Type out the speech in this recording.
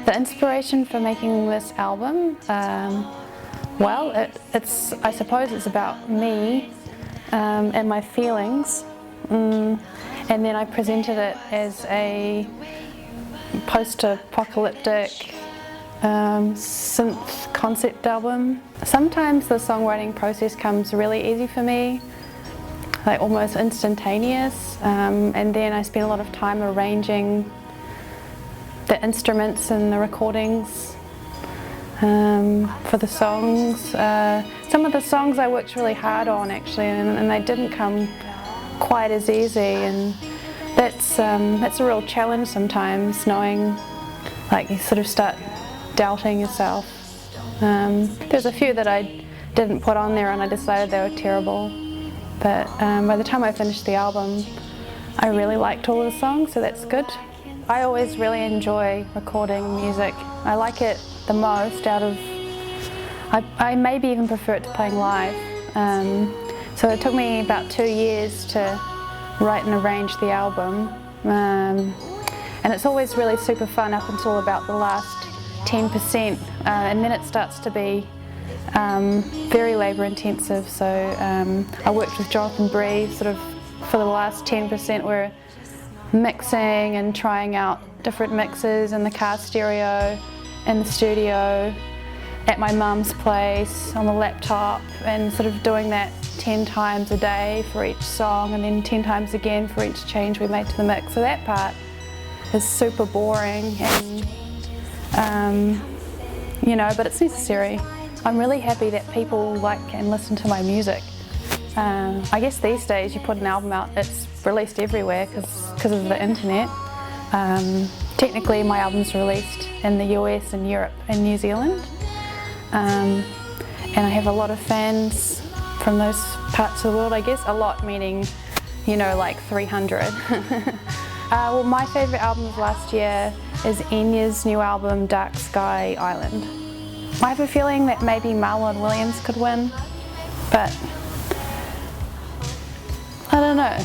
The inspiration for making this album, well, I suppose it's about me and my feelings, and then I presented it as a post-apocalyptic synth concept album. Sometimes the songwriting process comes really easy for me, like almost instantaneous, and then I spend a lot of time arranging the instruments and the recordings for the songs. Some of the songs I worked really hard on actually, and they didn't come quite as easy, and that's a real challenge sometimes, knowing, like, you sort of start doubting yourself. There's a few that I didn't put on there and I decided they were terrible, but by the time I finished the album I really liked all of the songs, so that's good. I always really enjoy recording music. I like it the most out of, I maybe even prefer it to playing live. So it took me about 2 years to write and arrange the album, and it's always really super fun up until about the last 10%, and then it starts to be very labour intensive. So I worked with Jonathan Bree sort of for the last 10%. We're mixing and trying out different mixes in the car stereo, in the studio, at my mum's place, on the laptop, and sort of doing that 10 times a day for each song, and then 10 times again for each change we made to the mix. So that part is super boring, and you know, but it's necessary. I'm really happy that people like and listen to my music. I guess these days you put an album out, it's released everywhere because of the internet. Technically my album's released in the US and Europe and New Zealand, and I have a lot of fans from those parts of the world, I guess. A lot meaning, you know, like 300. Well, my favourite album of last year is Enya's new album, Dark Sky Island. I have a feeling that maybe Marlon Williams could win, but I don't know.